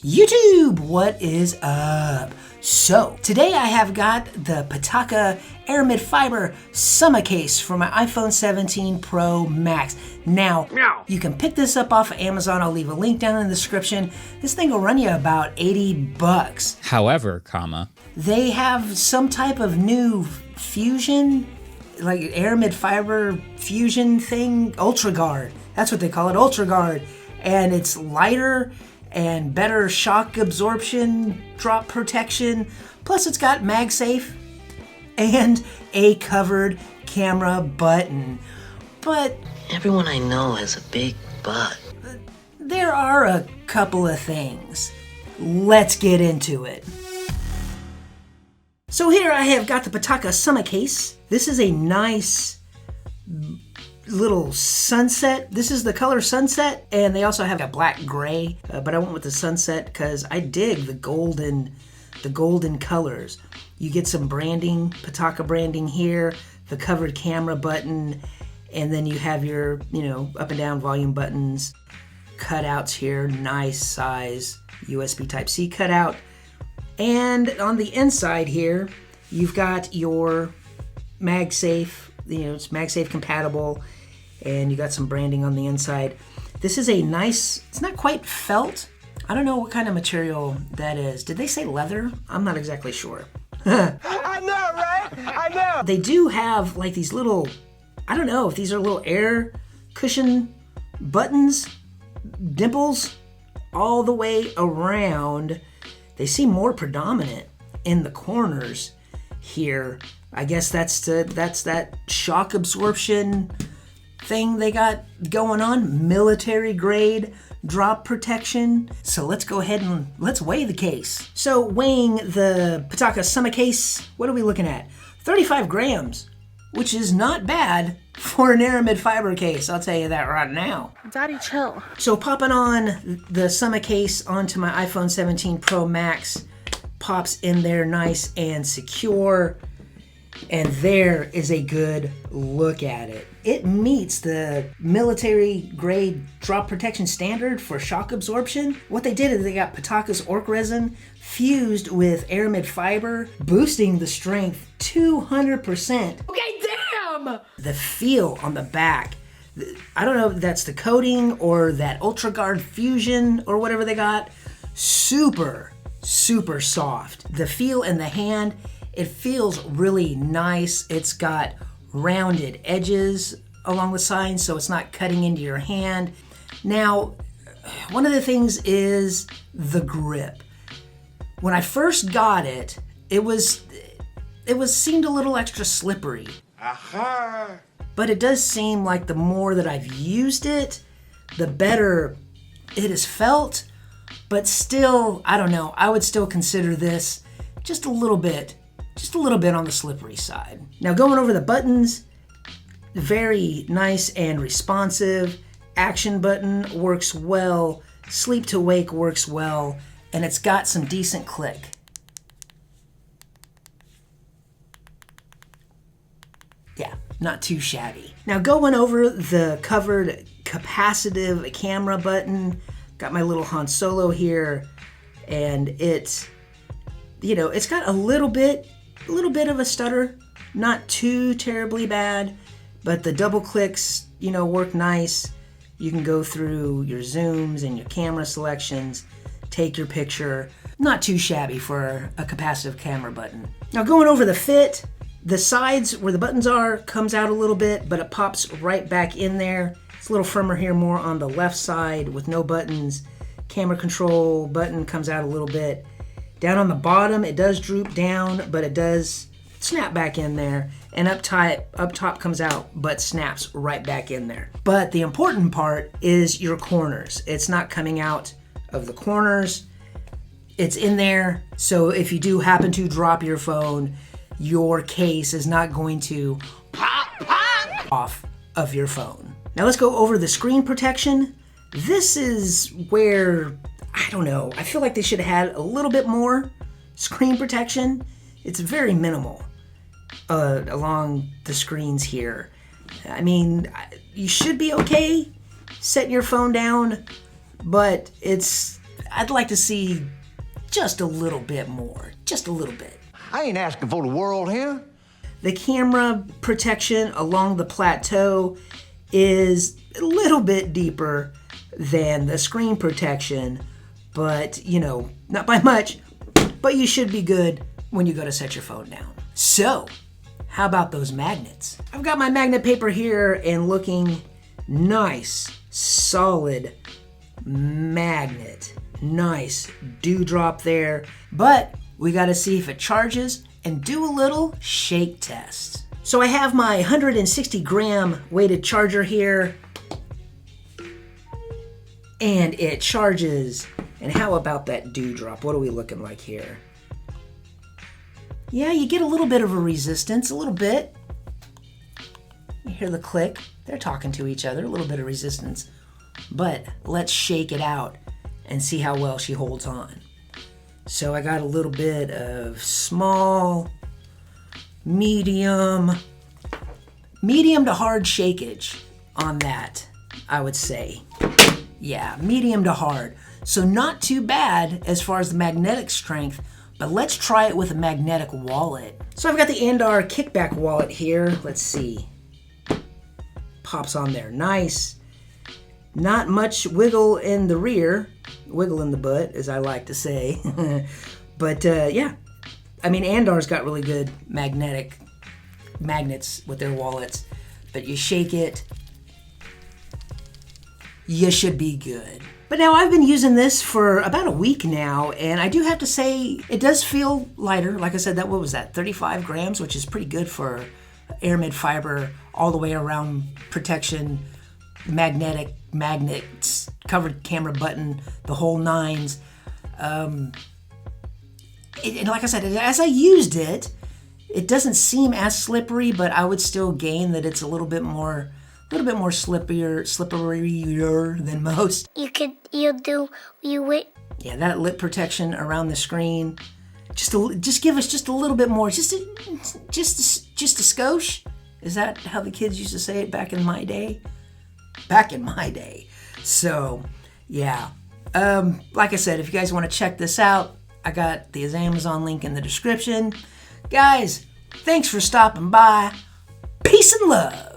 YouTube, what is up? So, today I have got the PITAKA Aramid Summa Case for my iPhone 17 Pro Max. Now, you can pick this up off of Amazon. I'll leave a link down in the description. This thing will run you about 80 bucks. However, they have some type of new fusion, like Aramid fiber fusion thing, UltraGuard. That's what they call it, UltraGuard. And it's lighter and better shock absorption, drop protection. Plus it's got MagSafe and a covered camera button. But everyone I know has a big butt. There are a couple of things. Let's get into it. So here I have got the PITAKA Summa Case. This is a nice little sunset. This is the color sunset, and they also have a black gray, but I went with the sunset because I dig the golden colors. You get some branding, PITAKA branding here, the covered camera button, and then you have your, up and down volume buttons, cutouts here, nice size USB Type-C cutout. And on the inside here, you've got your MagSafe, it's MagSafe compatible, and you got some branding on the inside. This is a nice, it's not quite felt. I don't know what kind of material that is. Did they say leather? I'm not exactly sure. I know, right? I know. They do have like these little, I don't know if these are little air cushion buttons, dimples all the way around. They seem more predominant in the corners here. I guess that's that shock absorption thing they got going on, military grade drop protection. So let's go ahead and let's weigh the case. So weighing the PITAKA Summa Case, what are we looking at? 35 grams, which is not bad for an Aramid fiber case, I'll tell you that right now. Daddy, chill. So popping on the Summa Case onto my iPhone 17 Pro Max, pops in there nice and secure. And there is a good look at it. It meets the military grade drop protection standard for shock absorption. What they did is they got PITAKA's orc resin fused with Aramid fiber, boosting the strength 200%. Okay, damn! The feel on the back, I don't know if that's the coating or that UltraGuard fusion or whatever they got. Super, super soft. The feel in the hand, it feels really nice. It's got rounded edges along the sides, so it's not cutting into your hand. Now, one of the things is the grip. When I first got it, it seemed a little extra slippery. Aha! But it does seem like the more that I've used it, the better it has felt. But still, I don't know, I would still consider this just a little bit on the slippery side. Now going over the buttons, very nice and responsive. Action button works well. Sleep to wake works well. And it's got some decent click. Yeah, not too shabby. Now going over the covered capacitive camera button, got my little Han Solo here, and it's got a little bit of a stutter, not too terribly bad, but the double clicks, work nice. You can go through your zooms and your camera selections, take your picture. Not too shabby for a capacitive camera button. Now going over the fit, the sides where the buttons are comes out a little bit, but it pops right back in there. It's a little firmer here, more on the left side with no buttons. Camera control button comes out a little bit. Down on the bottom, it does droop down, but it does snap back in there. And up top comes out, but snaps right back in there. But the important part is your corners. It's not coming out of the corners. It's in there, so if you do happen to drop your phone, your case is not going to pop off of your phone. Now let's go over the screen protection. This is where, I don't know, I feel like they should have had a little bit more screen protection. It's very minimal along the screens here. I mean, you should be okay setting your phone down, but it's I'd like to see just a little bit more, just a little bit. I ain't asking for the world here. The camera protection along the plateau is a little bit deeper than the screen protection, but you know, not by much, but you should be good when you go to set your phone down. So, how about those magnets? I've got my magnet paper here and looking nice, solid magnet. Nice dewdrop there, but we gotta see if it charges and do a little shake test. So I have my 160 gram weighted charger here, and it charges. And how about that dewdrop? What are we looking like here? Yeah, you get a little bit of a resistance, a little bit. You hear the click. They're talking to each other, a little bit of resistance. But let's shake it out and see how well she holds on. So I got a little bit of small, medium to hard shakeage on that, I would say. Yeah, medium to hard. So not too bad as far as the magnetic strength, but let's try it with a magnetic wallet. So I've got the Andar Kickback Wallet here. Let's see. Pops on there, nice. Not much wiggle in the rear, wiggle in the butt, as I like to say. But yeah, I mean, Andar's got really good magnets with their wallets. But you shake it, you should be good. But now I've been using this for about a week now, and I do have to say it does feel lighter. Like I said, what was that, 35 grams, which is pretty good for Aramid fiber, all the way around protection, magnets, covered camera button, the whole nines. And like I said, as I used it, it doesn't seem as slippery, but I would still gain that it's a little bit more slipperier than most. Yeah, that lip protection around the screen, just give us just a little bit more, just a skosh. Is that how the kids used to say it back in my day? Back in my day. So, yeah. Like I said, if you guys want to check this out, I got the Amazon link in the description. Guys, thanks for stopping by. Peace and love.